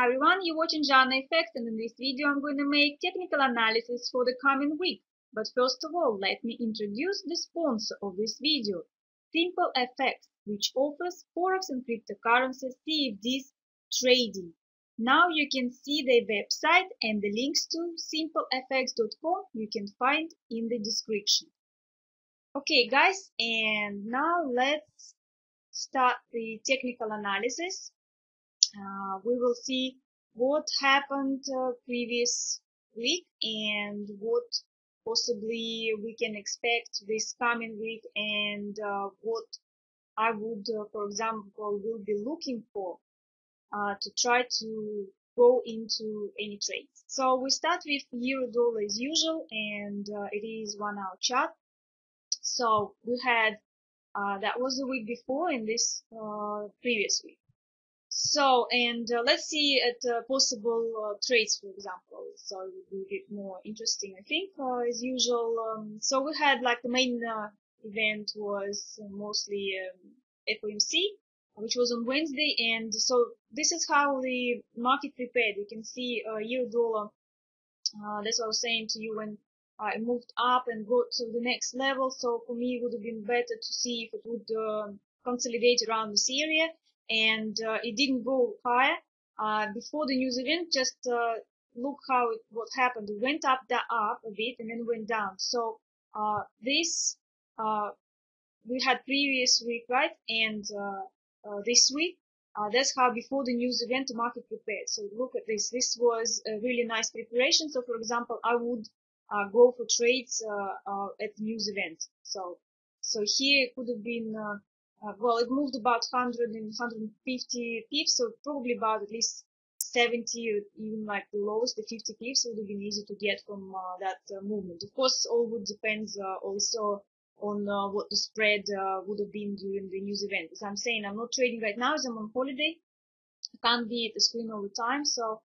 Hi everyone, you're watching Jana Effects, and in this video I'm going to make technical analysis for the coming week. But first of all, let me introduce the sponsor of this video, Simple FX, which offers Forex and cryptocurrency CFDs trading. Now you can see their website and the links to simplefx.com you can find in the description. Okay guys, and now let's start the technical analysis. We will see what happened previous week and what possibly we can expect this coming week, and what I would, for example, will be looking for to try to go into any trades. So we start with euro dollar as usual, and it is 1 hour chart. So we had that was the week before in this previous week. So, and let's see at possible trades, for example. So it will be a bit more interesting, I think, as usual. So we had like the main event was mostly FOMC, which was on Wednesday. And so this is how the market prepared. You can see euro dollar. That's what I was saying to you when it moved up and got to the next level. So for me, it would have been better to see if it would consolidate around this area. And it didn't go higher before the news event. Just look what happened. It went up a bit and then went down. So this we had previous week, right? And this week, that's how before the news event the market prepared. So look at this. This was a really nice preparation. So for example, I would go for trades at the news event. So here it could have been. Well, it moved about 100 and 150 pips, so probably about at least 70 or even like the lowest, the 50 pips would have been easy to get from that movement. Of course, all would depend also on what the spread would have been during the news event. As I'm saying, I'm not trading right now as I'm on holiday. I can't be at the screen all the time, so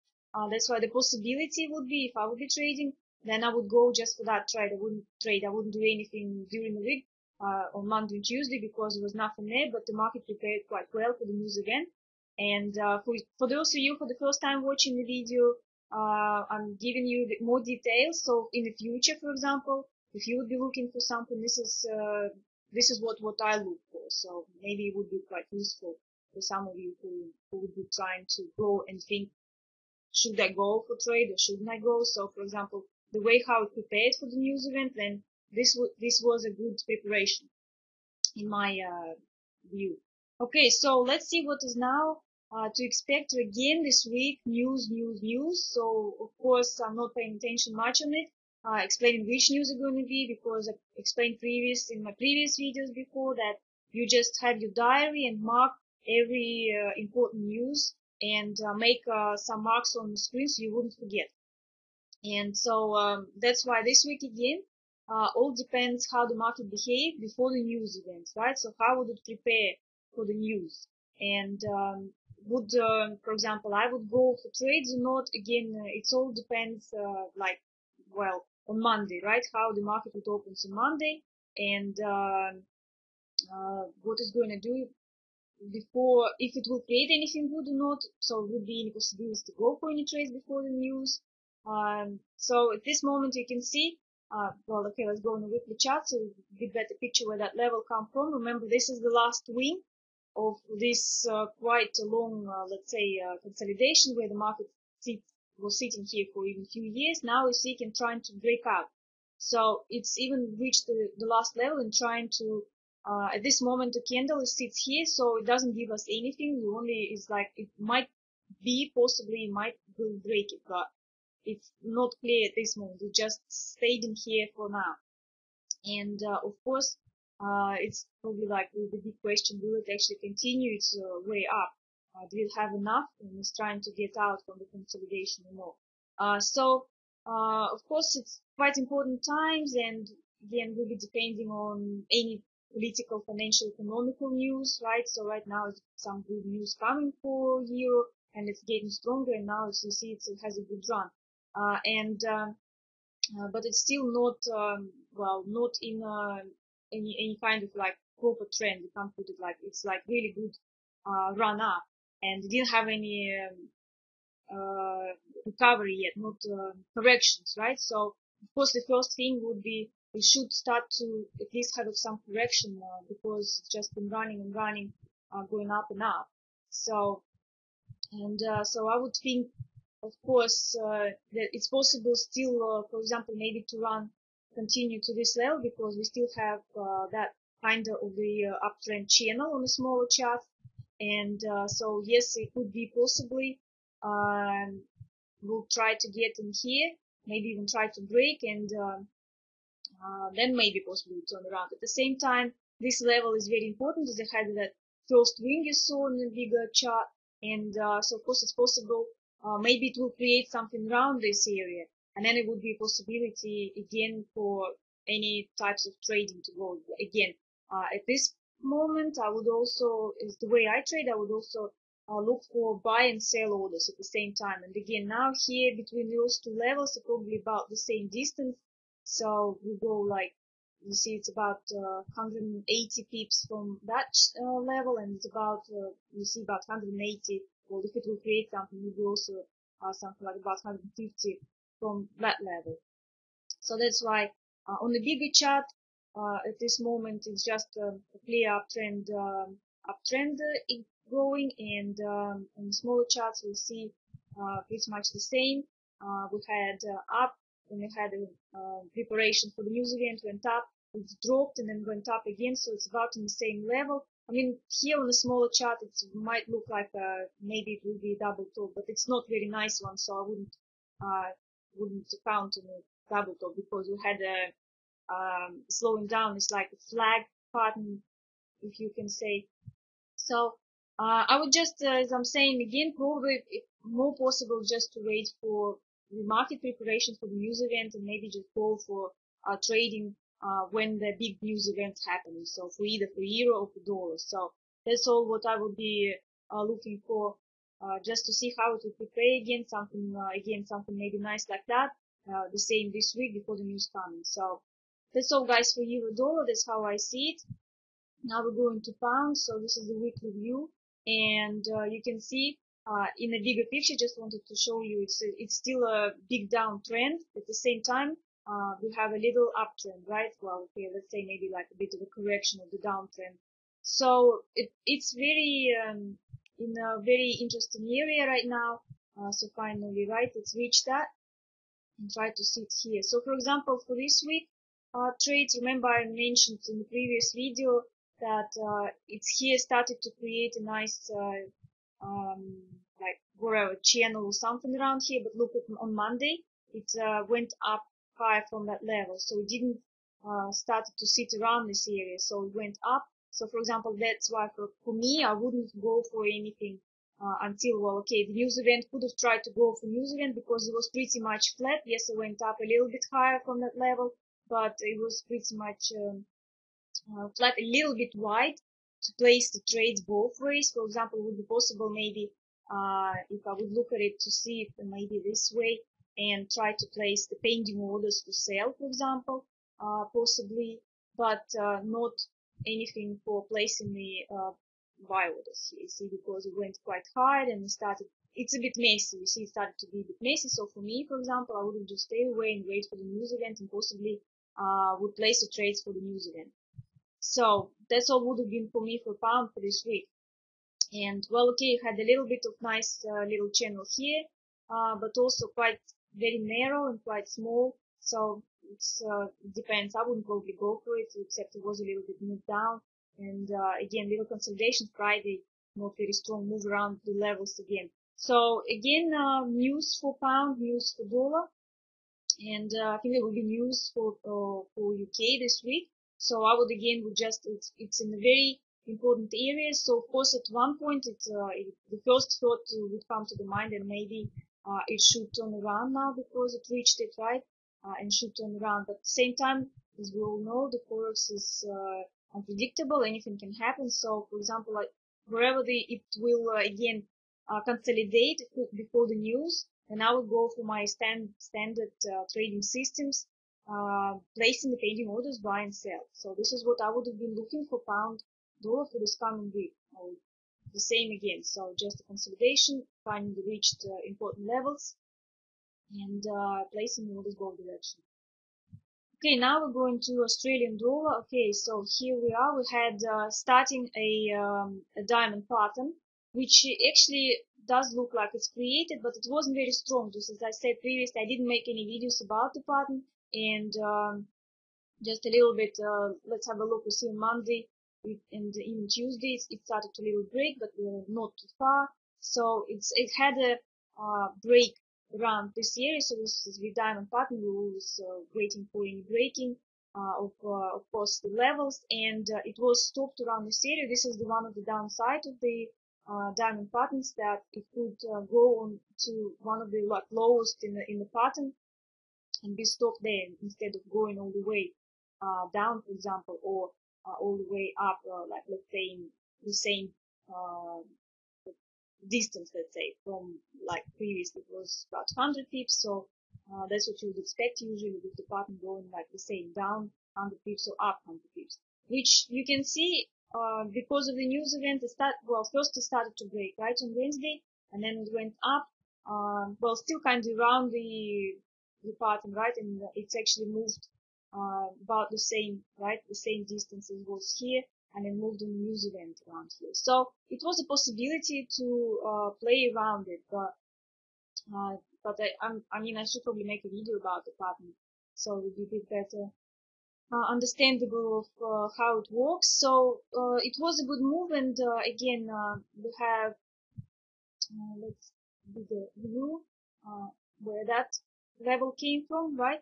that's why the possibility would be if I would be trading, then I would go just for that trade. I wouldn't trade. I wouldn't do anything during the week. On Monday and Tuesday because there was nothing there, but the market prepared quite well for the news event. And for those of you for the first time watching the video, I'm giving you a bit more details. So in the future, for example, if you would be looking for something, this is what I look for. So maybe it would be quite useful for some of you who would be trying to go and think, should I go for trade or shouldn't I go? So for example, the way how it prepared for the news event, then this was a good preparation in my view. Okay, so let's see what is now to expect again this week. News. So of course I'm not paying attention much on it, explaining which news are going to be, because I explained in my previous videos before that you just have your diary and mark every important news and make some marks on the screen so you wouldn't forget. And so that's why this week again, all depends how the market behaved before the news event, right? So how would it prepare for the news? And would, for example, I would go for trades or not? Again, it all depends, on Monday, right? How the market would open on Monday, and what it's going to do before, if it will create anything good or not. So it would be any possibility to go for any trades before the news. So at this moment you can see, okay, let's go on the weekly chart so we get a better picture where that level come from. Remember, this is the last wing of this quite a long, let's say, consolidation where the market was sitting here for even a few years. Now it's seeking, trying to break out. So it's even reached the last level and trying to, at this moment the candle sits here, so it doesn't give us anything. It only is like, it might be, possibly might will break it, but it's not clear at this moment. It just stayed in here for now. And of course, it's probably like the big question, will it actually continue its way up? Do it have enough and it's trying to get out from the consolidation or more? Of course, it's quite important times, and again, will be depending on any political, financial, economical news, right? So right now, it's some good news coming for euro, and it's getting stronger, and now as you see, it has a good run. But it's still not, not in any kind of like proper trend. You can't put it like, it's like really good run up, and it didn't have any recovery yet, not corrections, right? So of course the first thing would be we should start to at least have some correction because it's just been running and running, going up and up. So so I would think, of course, that it's possible still, for example, maybe to continue to this level because we still have that kind of the uptrend channel on the smaller chart. And so yes, it could be possibly we'll try to get in here, maybe even try to break, and then maybe possibly turn around. At the same time, this level is very important as I had that first wing you saw in the bigger chart, and so of course it's possible maybe it will create something around this area, and then it would be a possibility again for any types of trading to go again. At this moment, I would also, is the way I trade, I would also look for buy and sell orders at the same time. And again, now here between those two levels are probably about the same distance. So we go like, you see it's about 180 pips from that level, and it's about, you see about 180. Well, if it will create something, we will also something like about 150 from that level. So that's why on the bigger chart, at this moment, it's just a clear uptrend, going, and on the smaller charts, we'll see pretty much the same. We had up, and we had a preparation for the news event, went up, it dropped, and then went up again, so it's about on the same level. I mean, here on the smaller chart, it might look like maybe it will be a double top, but it's not very nice one, so I wouldn't count on a double top because we had a slowing down. It's like a flag pattern, if you can say. So I would just, as I'm saying again, probably if more possible just to wait for the market preparation for the news event and maybe just go for trading when the big news event happens. So for either for euro or for dollars. So that's all what I would be looking for, just to see how it will prepare again, something maybe nice like that. The same this week before the news coming. So that's all, guys, for euro dollar. That's how I see it. Now we're going to pound. So this is the weekly view, and you can see in a bigger picture. Just wanted to show you it's still a big downtrend. At the same time, we have a little uptrend, right? Well, okay, let's say maybe like a bit of a correction of the downtrend. So it's very in a very interesting area right now. So finally, right, it's reached that, and try to sit here. So for example, for this week trades, remember I mentioned in the previous video that it's here started to create a nice like whatever channel or something around here, but look at on Monday it went up high from that level, so it didn't started to sit around this area, so it went up. So for example, that's why for me I wouldn't go for anything until, well, okay, the news event could have tried to go for news event because it was pretty much flat. Yes, it went up a little bit higher from that level, but it was pretty much flat, a little bit wide to place the trades both ways. For example, it would be possible maybe if I would look at it to see if maybe this way and try to place the pending orders for sale, for example, possibly, but not anything for placing the buy orders here, you see, because it went quite hard and it's a bit messy, you see, it started to be a bit messy. So for me, for example, I would just stay away and wait for the news event and possibly would place the trades for the news event. So that's all would have been for me for pound for this week. And well, okay, had a little bit of nice little channel here, but also quite very narrow and quite small. So it depends. I wouldn't probably go for it, except it was a little bit moved down. And again, little consolidation Friday, not very strong move around the levels again. So again, news for pound, news for dollar, and I think there will be news for UK this week. So I would again would just it's in a very important area. So of course at one point the first thought would come to the mind, and maybe it should turn around now because it reached it, right, and should turn around. But at the same time, as we all know, the forex is unpredictable. Anything can happen. So for example, like wherever it will again consolidate before the news, and I would go for my standard trading systems, placing the pending orders, buy and sell. So this is what I would have been looking for pound dollar for this coming week. the same again. So just a consolidation, finally reached important levels, and placing orders both direction. Okay, now we're going to Australian dollar. Okay, so here we are. We had starting a diamond pattern, which actually does look like it's created, but it wasn't very strong. Just as I said previously, I didn't make any videos about the pattern, and just a little bit. Let's have a look. We see on Monday and even Tuesday it started to little break, but we're not too far. So it had a break around this area. So this is the diamond pattern. We was waiting for any breaking of course the levels, and it was stopped around this area. This is the one of the downside of the diamond patterns, that it could go on to one of the like lowest in the pattern and be stopped there instead of going all the way down, for example, or all the way up, like let's say in the same uh, distance, let's say, from like previously it was about 100 pips. So that's what you would expect usually with the pattern going like the same, down 100 pips or up 100 pips, which you can see because of the news event. First it started to break right on Wednesday, and then it went up. Well, still kind of around the pattern, right, and it's actually moved about the same, right, the same distance as was here, and then moved on the news event around here. So it was a possibility to play around it, but I mean, I should probably make a video about the pattern, so it would be a bit better understandable of how it works. So it was a good move, and again, we have let's do the view where that level came from, right?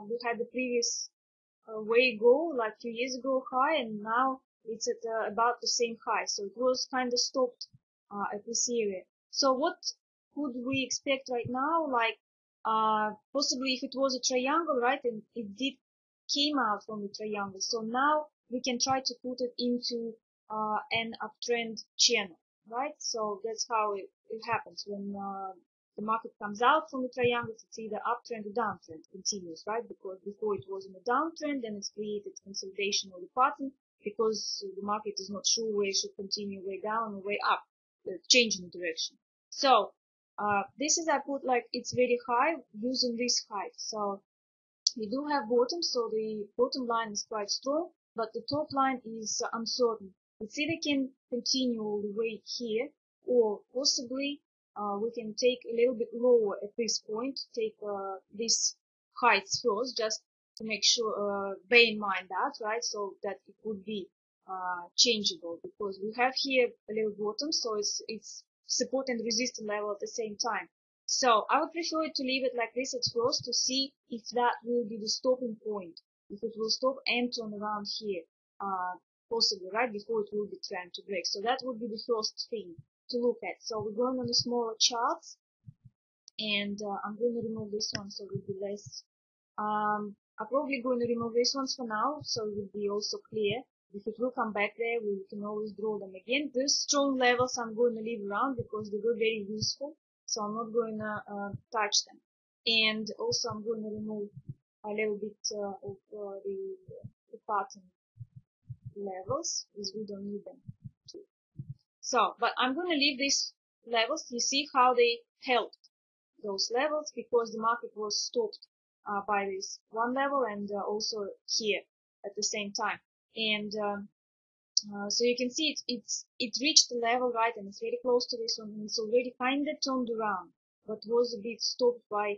We had the previous way ago, like 2 years ago, high, and now it's at about the same high. So it was kind of stopped at this area. So what could we expect right now? Like possibly if it was a triangle, right, and it did came out from the triangle. So now we can try to put it into an uptrend channel, right? So that's how it happens when the market comes out from the triangles. It's either uptrend or downtrend continues, right? Because before it was in a downtrend, and it's created consolidation of the pattern because the market is not sure where it should continue, way down or way up, changing direction. So this is I put like it's very high using this height. So we do have bottom, so the bottom line is quite strong, but the top line is uncertain. It's either can continue all the way here, or possibly we can take a little bit lower at this point, take these heights first, just to make sure, bear in mind that, right, so that it would be changeable, because we have here a little bottom, so it's support and resistance level at the same time. So I would prefer to leave it like this at first to see if that will be the stopping point, if it will stop and turn around here, possibly, right, before it will be trying to break. So that would be the first thing to look at. So we're going on the smaller charts, and I'm going to remove this one so it will be less. I'm probably going to remove these ones for now, so it will be also clear. If it will come back there, we can always draw them again. These strong levels I'm going to leave around because they were very useful, so I'm not going to touch them. And also I'm going to remove a little bit of the pattern levels, because we don't need them too. So, but I'm going to leave these levels. You see how they helped those levels, because the market was stopped by this one level and also here at the same time. And so you can see it reached the level, right, and it's very close to this one, and it's already kind of turned around, but was a bit stopped by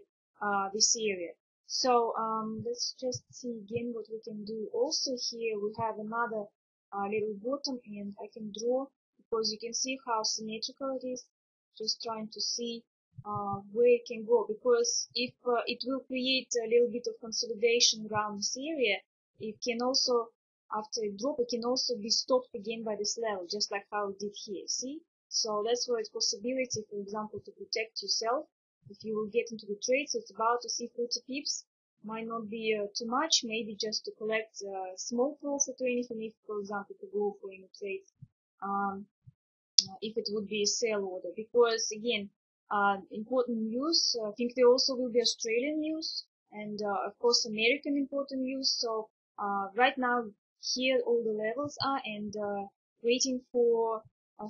this area. So let's just see again what we can do. Also here we have another little bottom, and I can draw, because you can see how symmetrical it is. Just trying to see where it can go, because if it will create a little bit of consolidation around this area, it can also, after a drop, it can also be stopped again by this level, just like how it did here, see? So that's why it's possibility, for example, to protect yourself. If you will get into the trade, so it's about to see 40 pips, might not be too much, maybe just to collect small profit or anything, if, for example, to go for any trades, if it would be a sell order, because again, important news, I think there also will be Australian news, and of course American important news. So right now here all the levels are, and waiting for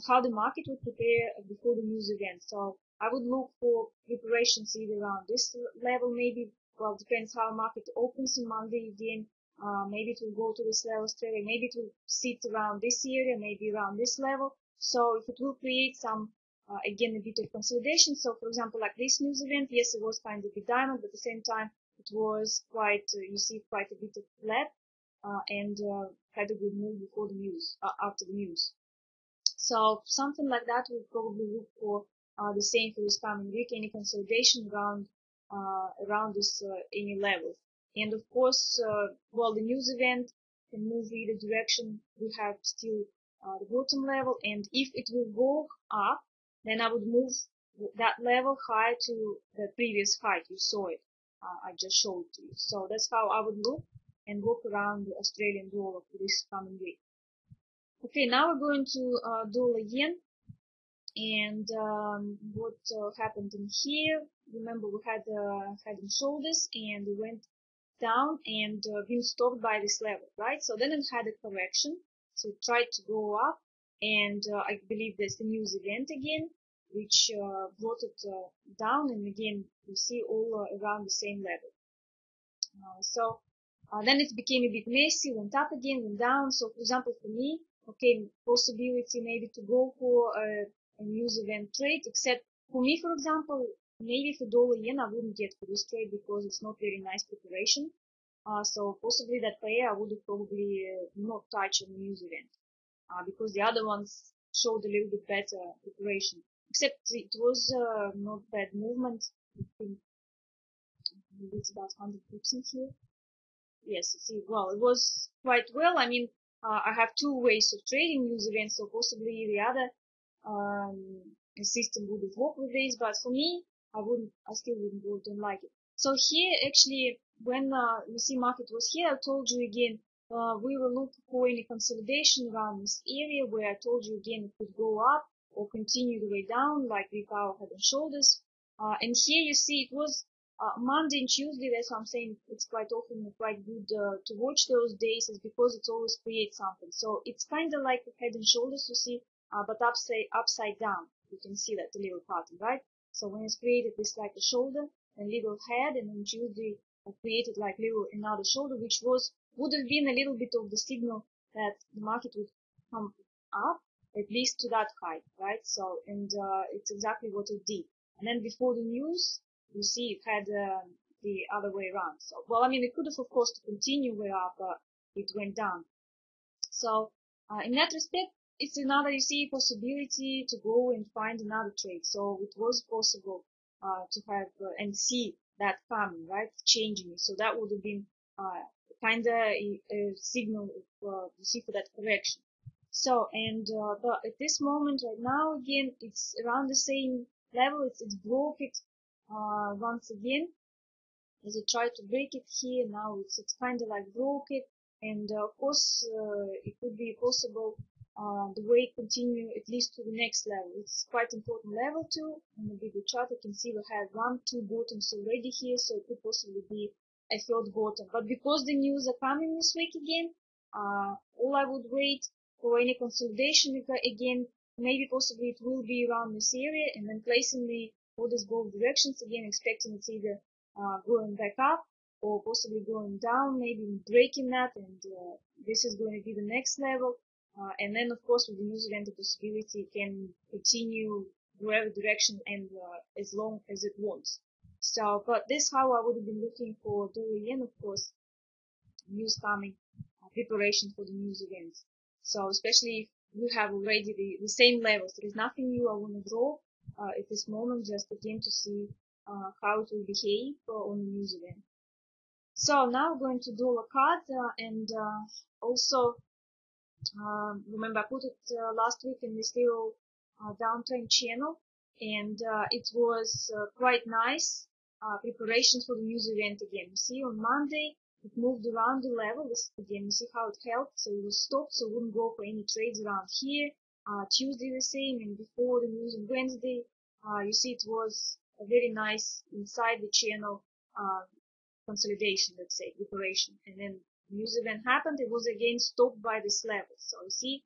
how the market would prepare before the news event. So I would look for preparations either around this level, maybe, well, depends how market opens on Monday again. Maybe it will go to this level straight away. Maybe it will sit around this area, maybe around this level. So if it will create some, again, a bit of consolidation. So for example, like this news event, yes, it was kind of a diamond, but at the same time, it was quite, you see, quite a bit of flat, and had a good move before the news, after the news. So something like that, we'll probably look for the same for this coming week, any consolidation around this any level. And of course, well, the news event can move either direction. We have still the bottom level, and if it will go up, then I would move that level high to the previous height. You saw it. I just showed it to you. So that's how I would look and walk around the Australian dollar for this coming week. Okay, now we're going to dollar yen, and what happened in here. Remember, we had head and shoulders, and we went down and been stopped by this level, right? So then it had a correction, so it tried to go up, and I believe there's the news event again, which brought it down, and again you see all around the same level. So then it became a bit messy, went up again, went down. So for example, for me, okay, possibility maybe to go for a news event trade, except for me, for example, maybe for dollar yen, I wouldn't get for this trade because it's not very nice preparation. So possibly that pair I would have probably not touched on the news event, because the other ones showed a little bit better preparation. Except it was not bad movement. I think maybe it's about 100 pips in here. Yes, see, well, it was quite well. I mean, I have two ways of trading news events, so possibly the other system would have worked with this, but for me, I still don't like it. So here, actually, when you see market was here, I told you again, we will look for any consolidation around this area where I told you again it could go up or continue the way down, like with our head and shoulders. And here you see it was Monday and Tuesday. That's why I'm saying it's quite often quite good to watch those days, is because it always creates something. So it's kind of like the head and shoulders, you see, but upside down. You can see that the little pattern, right? So when it's created this like a shoulder and little head, and then Tuesday created like little another shoulder, which would have been a little bit of the signal that the market would come up at least to that height, right? So and it's exactly what it did. And then before the news, you see it had the other way around. So well, I mean, it could have of course to continue way up, but it went down. So in that respect, it's another, you see, possibility to go and find another trade. So it was possible to have and see that coming, right, changing it. So that would have been kind of a signal you see, for that correction. So and but at this moment right now, again, it's around the same level. It's broke it once again as it tried to break it here. Now it's kind of like broke it, and of course it could be possible the way it continue at least to the next level. It's quite important level too. In the bigger chart, you can see we had 2 bottoms already here, so it could possibly be a third bottom. But because the news are coming this week again, all I would wait for any consolidation again. Maybe possibly it will be around this area, and then placing the orders both directions again, expecting it's either going back up or possibly going down, maybe breaking that, and this is going to be the next level. And then, of course, with the news event, the possibility can continue wherever direction and as long as it wants. So, but this how I would have been looking for dollar yen, of course, news coming, preparation for the news events. So, especially if you have already the same levels, there is nothing new I want to draw at this moment, just again to see how it will behave on the news event. So now going to dollar card, and also remember I put it last week in this little downtrend channel, and it was quite nice preparation for the news event again. You see on Monday it moved around the level. This again, you see how it held, so it was stopped, so it wouldn't go for any trades around here. Tuesday the same, and before the news on Wednesday, you see it was a very nice inside the channel consolidation, let's say, preparation. And then news event happened, it was again stopped by this level. So you see,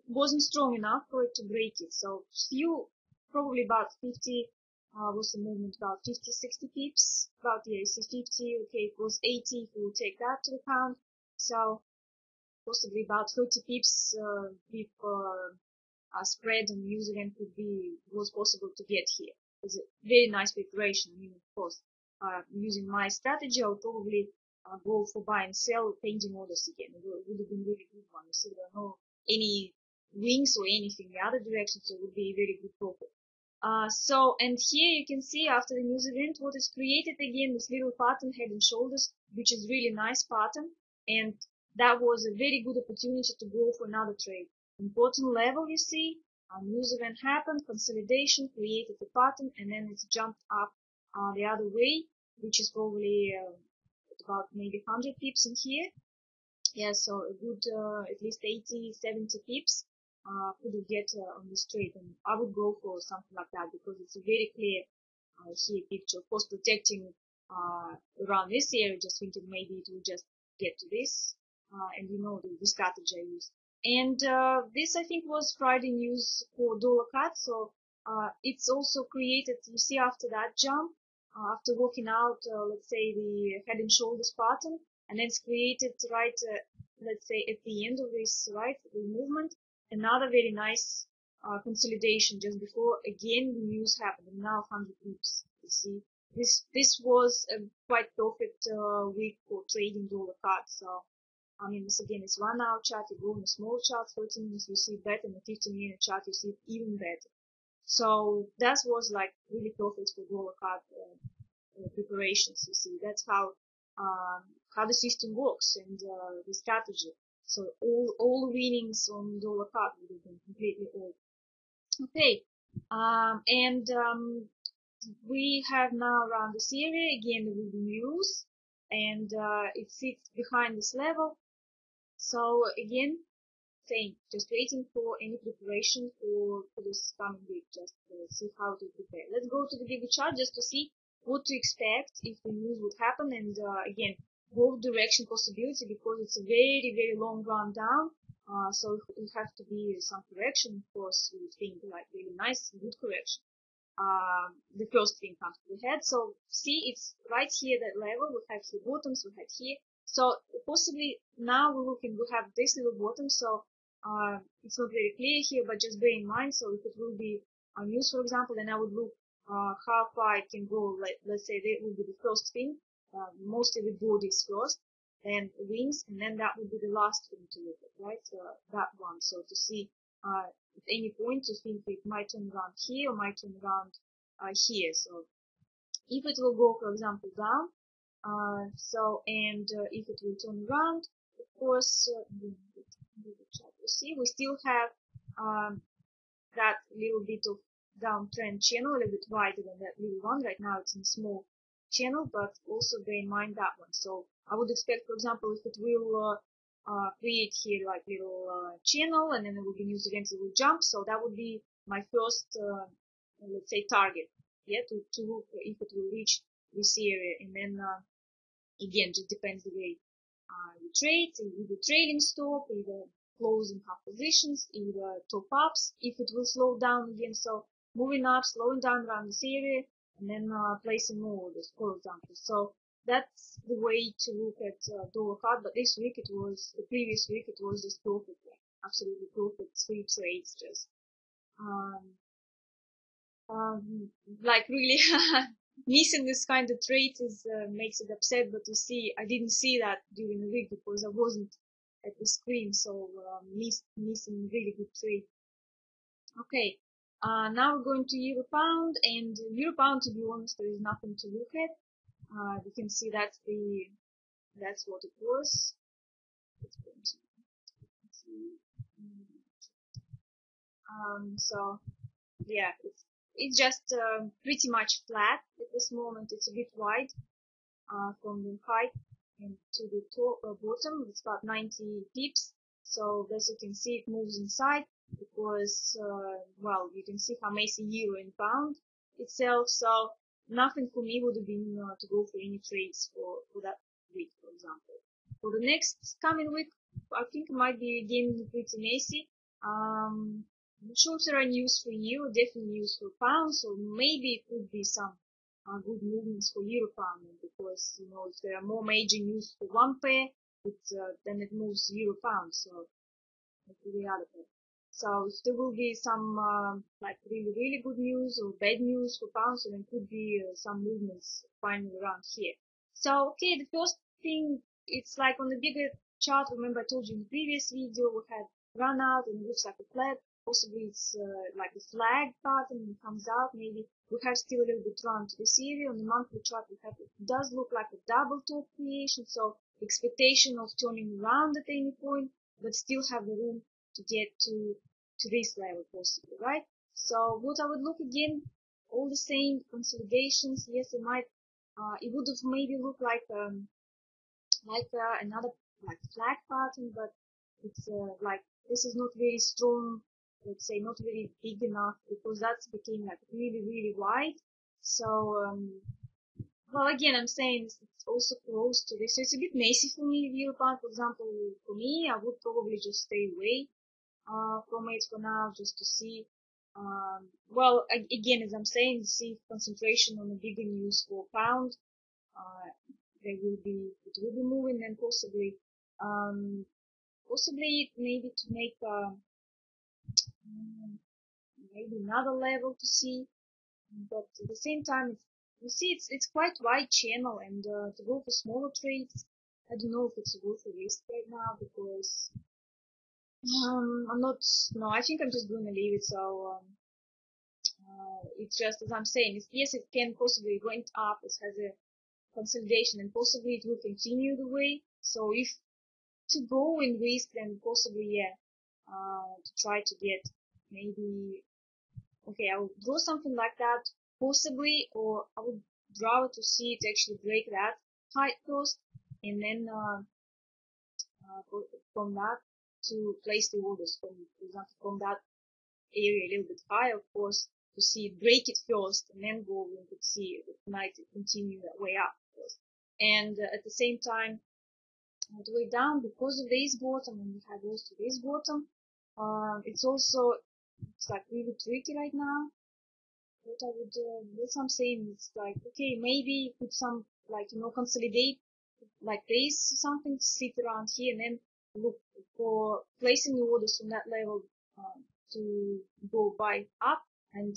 wasn't strong enough for it to break it. So still probably about 50 was the movement, about 50, 60 pips, about, yeah, you see 50, okay, it was 80 if we will take that to account. So possibly about 30 pips with spread on user end was possible to get here. It's a very nice preparation. I mean, of course, using my strategy, I'll probably go for buy and sell pending orders again. It would have been really good one. So there are no any wings or anything the other direction, so it would be a very good profit. And here you can see after the news event what is created again, this little pattern head and shoulders, which is really nice pattern, and that was a very good opportunity to go for another trade. Important level, you see, news event happened, consolidation, created a pattern, and then it's jumped up the other way, which is probably about maybe 100 pips in here. Yeah, so a good at least 80, 70 pips could you get on this trade, and I would go for something like that because it's a very clear here picture. Of course, protecting around this area, just thinking maybe it will just get to this, and you know the strategy I used. And this I think was Friday news for dollar cut, so it's also created. You see after that jump, after working out, let's say the head and shoulders pattern, and then it's created right, let's say at the end of this right the movement, another very nice consolidation just before again the news happened, and now 100 pips. You see, this was a quite perfect week for trading dollar cut. So I mean, this again is 1 hour chart. You go in a small chart, 30 minutes, you see better. In a 15-minute chart, you see even better. So that was like really perfect for dollar cut preparations. You see, that's how the system works and the strategy. So all winnings on dollar cut would have been completely all. Okay, we have now around this area again there will be news, and it sits behind this level. So again, same, just waiting for any preparation for this coming week, just see how to prepare. Let's go to the bigger chart just to see what to expect if the news would happen, and again, both direction possibility because it's a very, very long run down. So it have to be some correction, of course, we think like really nice, good correction. The first thing comes to the head. So see, it's right here, that level. We have here bottoms, we have here. So possibly now we can have this little bottom. So it's not very clear here, but just bear in mind. So if it will be news, for example, then I would look how far it can go. Let's say that will be the first thing. Mostly the bodies first, then wings, and then that would be the last thing to look at, right? So that one. So to see at any point to think it might turn around here or might turn around here. So if it will go, for example, down, if it will turn around, of course, you see, we still have that little bit of downtrend channel, a little bit wider than that little one. Right now it's in small channel, but also bear in mind that one. So I would expect, for example, if it will create here like little channel, and then it will be news events, it will jump. So that would be my first, let's say, target. Yeah, to look if it will reach this area, and then again, just depends the way you trade, either trailing stop, either closing half positions, either top ups, if it will slow down again. So moving up, slowing down around this area, and then placing more orders, for example. So that's the way to look at dollar cut. But this week the previous week it was just perfect, like absolutely perfect, 3 trades just. Like really missing this kind of trait is makes it upset, but you see, I didn't see that during the week because I wasn't at the screen, so missing really good trade. Okay, now we're going to euro pound, and euro pound, to be honest, there is nothing to look at. You can see that's what it was. Let's go to so yeah, it's just pretty much flat at this moment. It's a bit wide from the height and to the top, bottom. It's about 90 pips. So as you can see, it moves inside because well, you can see how makes euro and pound itself. So nothing for me would have been to go for any trades for that week, for example. For the next coming week, I think it might be again pretty messy. I'm not sure if there are news for euro, definitely news for pound, so maybe it could be some good movements for euro pound, because if there are more major news for one pair, then it moves euro pound. So to the other pair. So if there will be some like really good news or bad news for pounds, so there could be some movements finally around here. So okay, the first thing, it's like on the bigger chart. Remember I told you in the previous video we had run out and it looks like a flag. Possibly it's like a flag pattern and comes out. Maybe we have still a little bit run to this area. On the monthly chart we have, it does look like a double top creation. So expectation of turning around at any point, but still have the room to get to this level possibly, right? So what I would look again, all the same consolidations. Yes, it would have maybe looked like another like flag pattern, but it's like this is not very strong. Let's say not very big enough, because that's became like really wide. So well, again, I'm saying it's also close to this. So it's a bit messy for me, the euro pound. For example, for me, I would probably just stay away from it for now, just to see. Well, again, as I'm saying, see concentration on the bigger news for pound. Uh, it will be moving, and possibly maybe to make maybe another level to see. But at the same time, you see, it's quite wide channel, and to go for smaller trades, I don't know if it's worth the risk right now, because I'm not. No, I think I'm just going to leave it. So it's just as I'm saying. Yes, it can possibly went up. It has a consolidation, and possibly it will continue the way. So if to go in risk, then possibly yeah, to try to get maybe okay, I would draw something like that possibly, or I would draw to see it actually break that height first, and then from that to place the orders from, for example, from that area a little bit higher, of course, to see it break it first, and then go and could see it might continue that way up first. And at the same time, the way down, because of this bottom, and we have also this bottom, it's like really tricky right now. What I would that's what I'm saying, it's like okay, maybe put some like consolidate like this something, sit around here, and then look for placing the orders from that level to go buy up and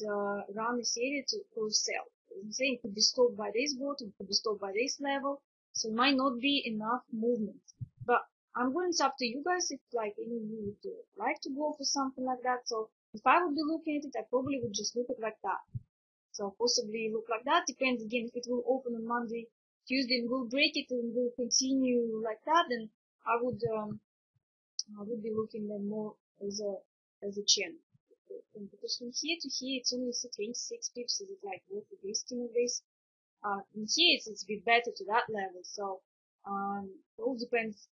around this area to close sell. I'm saying it could be stopped by this bottom, could be stopped by this level, so it might not be enough movement. But I'm going, it's up to you guys if like any of you would like to go for something like that. So if I would be looking at it, I probably would just look at it like that. So possibly look like that. Depends again if it will open on Monday, Tuesday, and will break it and will continue like that. Then I would be looking then more as a channel. Because from here to here it's only 26 pips. Is it like worth the risking of this? In here it's a bit better to that level. So it all depends.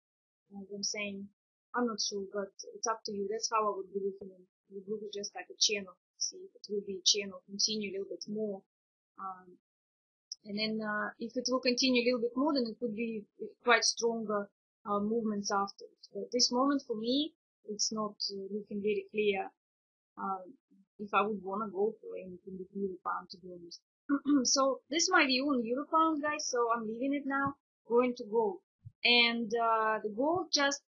As I'm saying, I'm not sure, but it's up to you. That's how I would be looking at it. We would look at just like a channel. See if it will be a channel, continue a little bit more. And then if it will continue a little bit more, then it could be quite stronger movements after. But at this moment, for me, it's not looking very clear if I would want to go for anything with euro pound, to be honest. So this might be on euro pound, guys. So I'm leaving it now, going to gold. And the gold just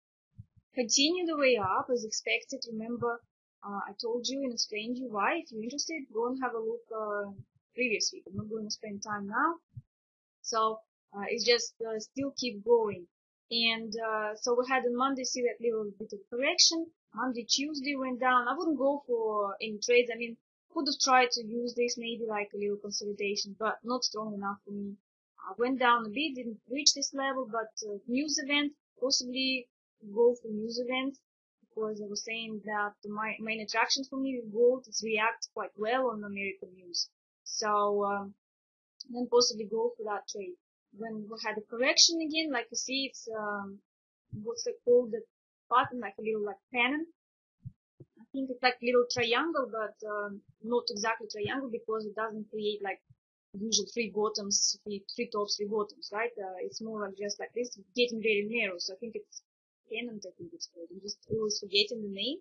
continue the way up as expected. Remember, I told you and explained you why. If you're interested, go and have a look previous week. I'm not going to spend time now. So it's just still keep going. And so we had on Monday see that little bit of correction. Monday, Tuesday went down. I wouldn't go for any trades. I mean, could have tried to use this maybe like a little consolidation, but not strong enough for me. Went down a bit, didn't reach this level, but news event, possibly go for news events, because I was saying that my main attraction for me with gold is react quite well on American news. So then possibly go for that trade. When we had a correction again, like you see, it's what's it called, the pattern, like a little like pennant. I think it's like a little triangle, but not exactly triangle, because it doesn't create like usual three bottoms, three tops, three bottoms, right? It's more like just like this, getting very narrow. So I think it's Pennant, I think it's called. I'm just always forgetting the name.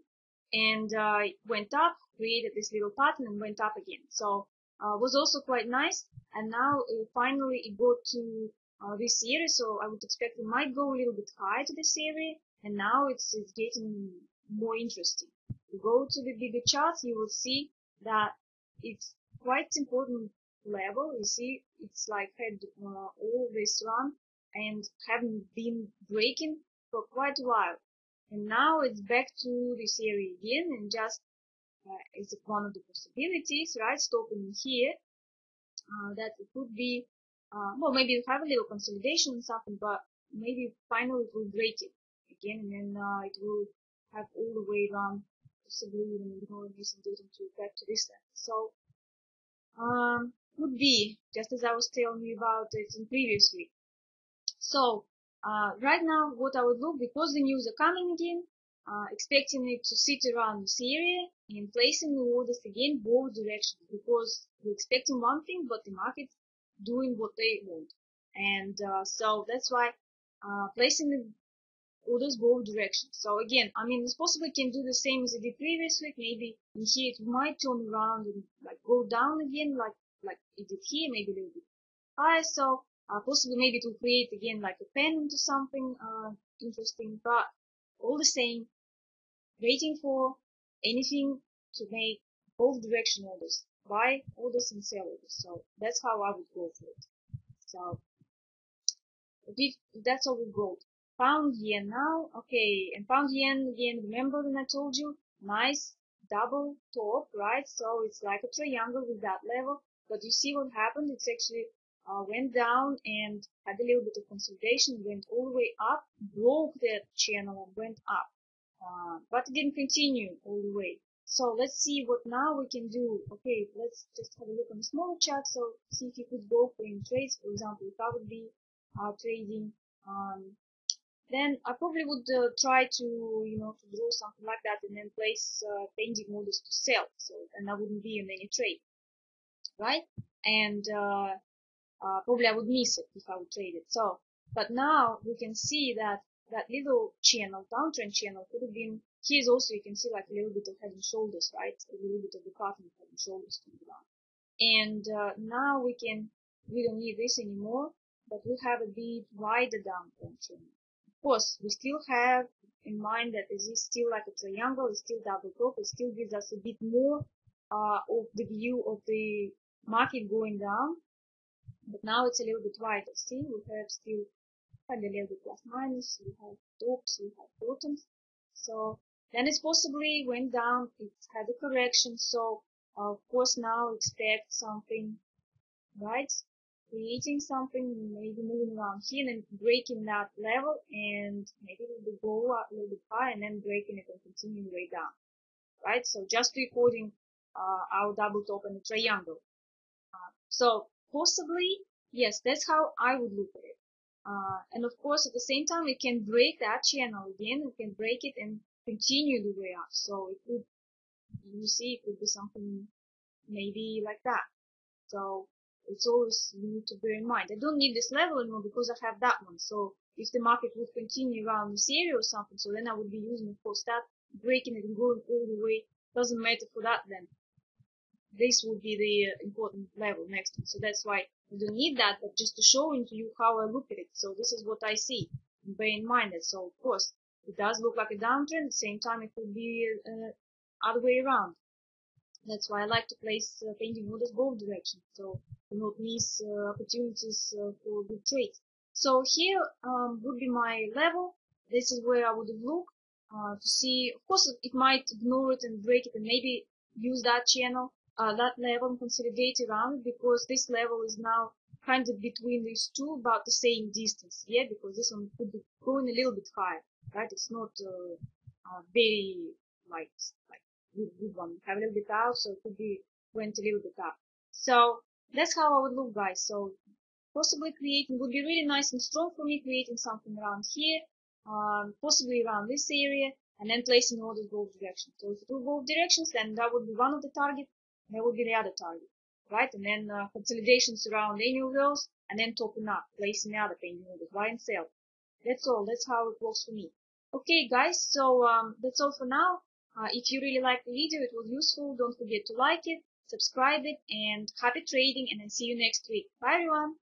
And it went up, created this little pattern, and went up again. So was also quite nice. And now finally it got to this area, so I would expect it might go a little bit higher to this area. And now it's getting more interesting. If you go to the bigger charts, you will see that it's quite important level. You see, it's like had all this run and haven't been breaking for quite a while. And now it's back to this area again, and just is one of the possibilities, right? Stopping here, that it could be, well, maybe you have a little consolidation or something, but maybe finally it will break it again, and then it will have all the way around, possibly even ignoring this and getting to back to this level. So, could be, just as I was telling you about it in previous week. So, right now, what I would look, because the news are coming again, expecting it to sit around this area and placing the orders again both directions, because we're expecting one thing, but the market's doing what they want. And so that's why placing the orders both directions. So again, I mean, it's possible it can do the same as it did previous week. Maybe in here it might turn around and like go down again, like it did here, maybe a little bit higher. So possibly maybe it will create again like a pennant or something interesting, but all the same, waiting for anything to make both direction orders, buy orders and sell orders. So that's how I would go for it. So that's all we got. Pound yen now, okay, and pound yen again, remember when I told you, nice double top, right? So it's like a triangle with that level, but you see what happened? It's actually went down and had a little bit of consolidation, went all the way up, broke that channel and went up, but it didn't continue all the way. So let's see what now we can do. Okay, let's just have a look on the smaller chart. So see if you could go for in trades. For example, if I would be trading, then I probably would try to, to draw something like that and then place pending orders to sell. So, and I wouldn't be in any trade, right? And probably I would miss it if I would trade it. So, but now we can see that that little channel, downtrend channel, could have been, here's also you can see like a little bit of head and shoulders, right? A little bit of the pattern of head and shoulders coming down. And now we don't need this anymore, but we have a bit wider downtrend channel. Of course, we still have in mind that this is still like a triangle, it's still double top, it still gives us a bit more of the view of the market going down, but now it's a little bit wider. See, we have still a little bit plus minus, we have tops, we have bottoms. So then it's possibly went down, it had a correction. So of course now expect something, right? Creating something, maybe moving around here and breaking that level, and maybe it will go up a little bit higher and then breaking it and continuing way down, right? So just recording our double top and a triangle. So possibly, yes, that's how I would look at it. And of course, at the same time, we can break that channel again. We can break it and continue the way up. So it could, you see, it could be something maybe like that. So it's always you need to bear in mind. I don't need this level anymore because I have that one. So if the market would continue around this area or something, so then I would be using, of course, that, breaking it and going all the way. Doesn't matter for that then. This would be the important level next one. So that's why I don't need that, but just to show to you how I look at it. So this is what I see. And bear in mind that. So of course, it does look like a downtrend. At the same time, it could be other way around. That's why I like to place pending orders both directions, so do not miss opportunities for good trades. So here would be my level. This is where I would look to see. Of course, it might ignore it and break it, and maybe use that channel, that level, and consolidate around it, because this level is now kind of between these two, about the same distance. Yeah, because this one could be going a little bit higher, right? It's not very like good one. Have a little bit out, so it could be went a little bit up. So that's how I would look, guys. So possibly creating would be really nice and strong for me, creating something around here, possibly around this area, and then placing orders both directions. So if it do both directions, then that would be one of the target, and that would be the other target, right? And then consolidations around any of those, and then topping up, placing the other pending orders, buy and sell. That's all. That's how it works for me. Okay, guys, so that's all for now. If you really liked the video, it was useful, don't forget to like it, subscribe it, and happy trading, and I'll see you next week. Bye, everyone.